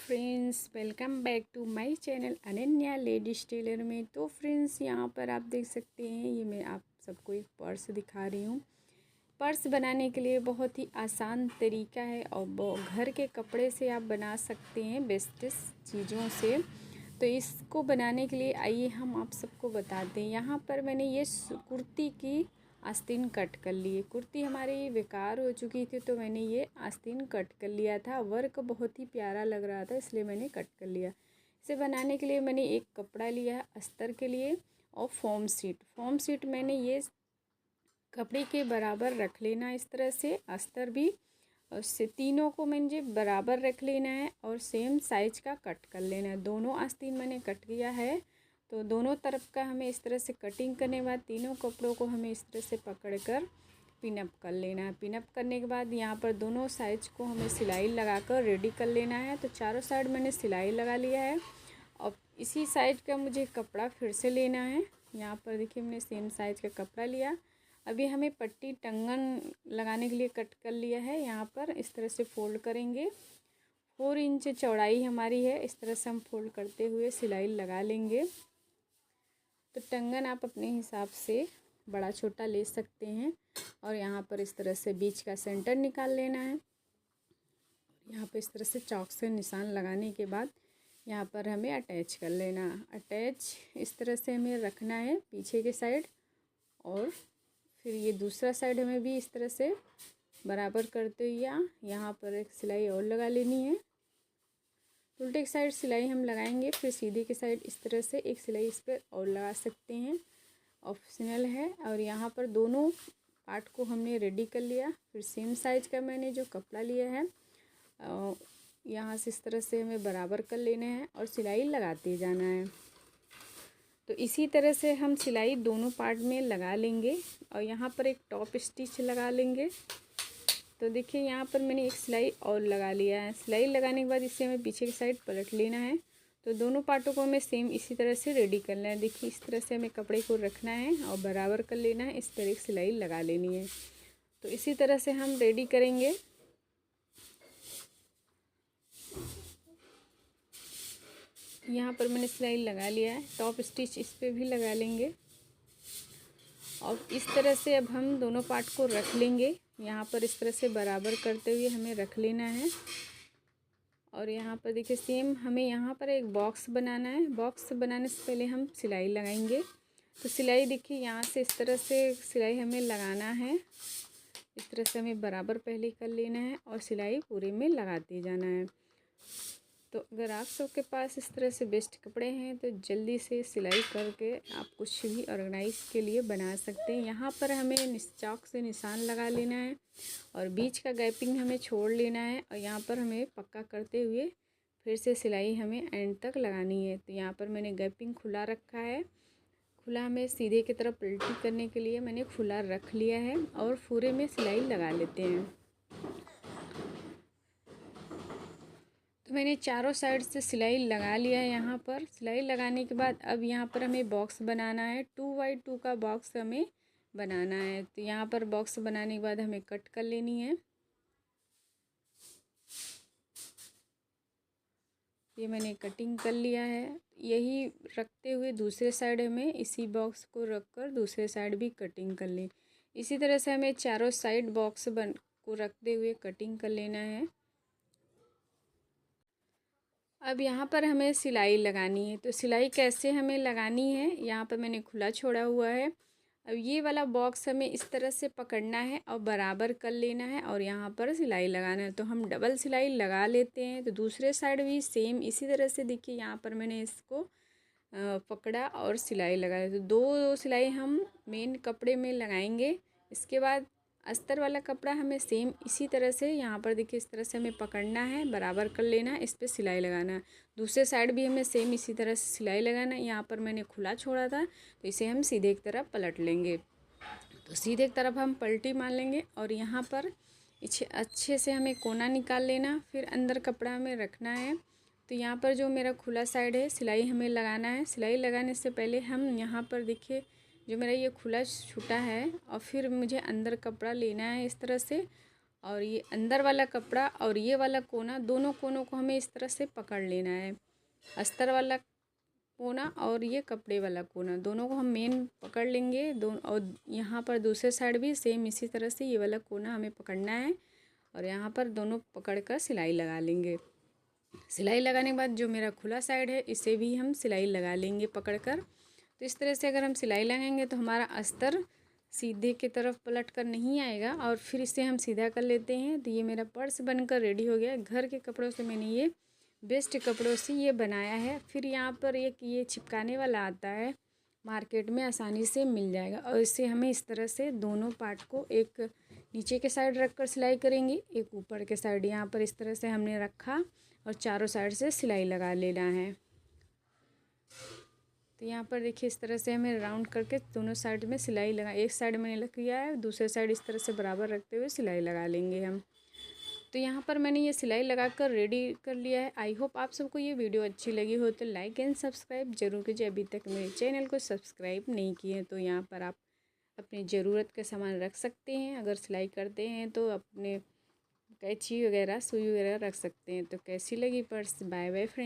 Friends, welcome back to my channel Ananya ladies tailor में। तो friends, यहाँ पर आप देख सकते हैं, ये मैं आप सबको एक पर्स दिखा रही हूँ। पर्स बनाने के लिए बहुत ही आसान तरीका है और घर के कपड़े से आप बना सकते हैं बेस्टेस्ट चीज़ों से। तो इसको बनाने के लिए आइए हम आप सबको बताते हैं। यहाँ पर मैंने ये कुर्ती की आस्तीन कट कर लिए। कुर्ती हमारी बेकार हो चुकी थी तो मैंने ये आस्तीन कट कर लिया था। वर्क बहुत ही प्यारा लग रहा था इसलिए मैंने कट कर लिया। इसे बनाने के लिए मैंने एक कपड़ा लिया अस्तर के लिए और फॉर्म शीट मैंने ये कपड़े के बराबर रख लेना। इस तरह से अस्तर भी उससे तीनों को मुझे बराबर रख लेना है और सेम साइज का कट कर लेना है। दोनों आस्तीन मैंने कट किया है तो दोनों तरफ का हमें इस तरह से कटिंग करने के बाद तीनों कपड़ों को हमें इस तरह से पकड़कर पिनअप कर लेना है। पिनअप करने के बाद यहाँ पर दोनों साइज को हमें सिलाई लगाकर रेडी कर लेना है। तो चारों साइड मैंने सिलाई लगा लिया है और इसी साइज का मुझे कपड़ा फिर से लेना है। यहाँ पर देखिए मैंने सेम साइज का कपड़ा लिया। अभी हमें पट्टी टंगन लगाने के लिए कट कर लिया है। यहाँ पर इस तरह से फोल्ड करेंगे। 4 इंच चौड़ाई हमारी है। इस तरह से हम फोल्ड करते हुए सिलाई लगा लेंगे। तो टंगन आप अपने हिसाब से बड़ा छोटा ले सकते हैं और यहाँ पर इस तरह से बीच का सेंटर निकाल लेना है। यहाँ पर इस तरह से चॉक से निशान लगाने के बाद यहाँ पर हमें अटैच कर लेना। अटैच इस तरह से हमें रखना है पीछे के साइड और फिर ये दूसरा साइड हमें भी इस तरह से बराबर करते हुए यहाँ पर एक सिलाई और लगा लेनी है। उल्टे की साइड सिलाई हम लगाएंगे, फिर सीधे की साइड इस तरह से एक सिलाई इस पर और लगा सकते हैं, ऑप्शनल है। और यहाँ पर दोनों पार्ट को हमने रेडी कर लिया। फिर सेम साइज का मैंने जो कपड़ा लिया है यहाँ से इस तरह से हमें बराबर कर लेना है और सिलाई लगाते जाना है। तो इसी तरह से हम सिलाई दोनों पार्ट में लगा लेंगे और यहाँ पर एक टॉप स्टिच लगा लेंगे। तो देखिए यहाँ पर मैंने एक सिलाई और लगा लिया है। सिलाई लगाने के बाद इसे हमें पीछे की साइड पलट लेना है। तो दोनों पार्टों को हमें सेम इसी तरह से रेडी करना है। देखिए इस तरह से हमें कपड़े को रखना है और बराबर कर लेना है। इस पर एक सिलाई लगा लेनी है। तो इसी तरह से हम रेडी करेंगे। यहाँ पर मैंने सिलाई लगा लिया है। टॉप स्टिच इस पर भी लगा लेंगे और इस तरह से अब हम दोनों पार्ट को रख लेंगे। यहाँ पर इस तरह से बराबर करते हुए हमें रख लेना है। और यहाँ पर देखिए सेम हमें यहाँ पर एक बॉक्स बनाना है। बॉक्स बनाने से पहले हम सिलाई लगाएंगे। तो सिलाई देखिए यहाँ से इस तरह से सिलाई हमें लगाना है। इस तरह से हमें बराबर पहले कर लेना है और सिलाई पूरे में लगाते जाना है। तो अगर आप सबके पास इस तरह से बेस्ट कपड़े हैं तो जल्दी से सिलाई करके आप कुछ भी ऑर्गेनाइज के लिए बना सकते हैं। यहाँ पर हमें चॉक से निशान लगा लेना है और बीच का गैपिंग हमें छोड़ लेना है और यहाँ पर हमें पक्का करते हुए फिर से सिलाई हमें एंड तक लगानी है। तो यहाँ पर मैंने गैपिंग खुला रखा है। खुला हमें सीधे की तरफ पलटी करने के लिए मैंने खुला रख लिया है और पूरे में सिलाई लगा लेते हैं। तो मैंने चारों साइड से सिलाई लगा लिया है। यहाँ पर सिलाई लगाने के बाद अब यहाँ पर हमें बॉक्स बनाना है। 2x2 का बॉक्स हमें बनाना है। तो यहाँ पर बॉक्स बनाने के बाद हमें कट कर लेनी है। ये मैंने कटिंग कर लिया है। यही रखते हुए दूसरे साइड हमें इसी बॉक्स को रखकर दूसरे साइड भी कटिंग कर लें। इसी तरह से हमें चारों साइड बॉक्स को रखते हुए कटिंग कर लेना है। अब यहाँ पर हमें सिलाई लगानी है। तो सिलाई कैसे हमें लगानी है, यहाँ पर मैंने खुला छोड़ा हुआ है। अब ये वाला बॉक्स हमें इस तरह से पकड़ना है और बराबर कर लेना है और यहाँ पर सिलाई लगाना है। तो हम डबल सिलाई लगा लेते हैं। तो दूसरे साइड भी सेम इसी तरह से देखिए यहाँ पर मैंने इसको पकड़ा और सिलाई लगाई। तो दो सिलाई हम मेन कपड़े में लगाएंगे। इसके बाद अस्तर वाला कपड़ा हमें सेम इसी तरह से यहाँ पर देखिए इस तरह से हमें पकड़ना है, बराबर कर लेना है, इस पर सिलाई लगाना है। दूसरे साइड भी हमें सेम इसी तरह से सिलाई लगाना है। यहाँ पर मैंने खुला छोड़ा था तो इसे हम सीधे की तरफ पलट लेंगे। तो सीधे की तरफ हम पलटी मार लेंगे और यहाँ पर अच्छे से हमें कोना निकाल लेना, फिर अंदर कपड़ा हमें रखना है। तो यहाँ पर जो मेरा खुला साइड है सिलाई हमें लगाना है। सिलाई लगाने से पहले हम यहाँ पर देखिए जो मेरा ये खुला छूटा है और फिर मुझे अंदर कपड़ा लेना है इस तरह से और ये अंदर वाला कपड़ा और ये वाला कोना, दोनों कोनों को हमें इस तरह से पकड़ लेना है। अस्तर वाला कोना और ये कपड़े वाला कोना, दोनों को हम मेन पकड़ लेंगे। और यहाँ पर दूसरे साइड भी सेम इसी तरह से ये वाला कोना हमें पकड़ना है और यहाँ पर दोनों पकड़ कर सिलाई लगा लेंगे। सिलाई लगाने के बाद जो मेरा खुला साइड है इसे भी हम सिलाई लगा लेंगे पकड़ कर। तो इस तरह से अगर हम सिलाई लगाएंगे तो हमारा अस्तर सीधे की तरफ पलट कर नहीं आएगा और फिर इसे हम सीधा कर लेते हैं। तो ये मेरा पर्स बनकर रेडी हो गया। घर के कपड़ों से मैंने ये बेस्ट कपड़ों से ये बनाया है। फिर यहाँ पर एक ये चिपकाने वाला आता है, मार्केट में आसानी से मिल जाएगा। और इसे हमें इस तरह से दोनों पार्ट को, एक नीचे के साइड रख कर सिलाई करेंगे, एक ऊपर के साइड यहाँ पर इस तरह से हमने रखा और चारों साइड से सिलाई लगा लेना है। तो यहाँ पर देखिए इस तरह से हमें राउंड करके दोनों साइड में सिलाई लगा, एक साइड मैंने लग लिया है, दूसरे साइड इस तरह से बराबर रखते हुए सिलाई लगा लेंगे हम। तो यहाँ पर मैंने ये सिलाई लगा कर रेडी कर लिया है। आई होप आप सबको ये वीडियो अच्छी लगी हो तो लाइक एंड सब्सक्राइब जरूर कीजिए। अभी तक मेरे चैनल को सब्सक्राइब नहीं किए तो यहाँ पर आप अपनी ज़रूरत के सामान रख सकते हैं। अगर सिलाई करते हैं तो अपने कैंची वगैरह, सुई वगैरह रख सकते हैं। तो कैसी लगी पर्स? Bye bye friends.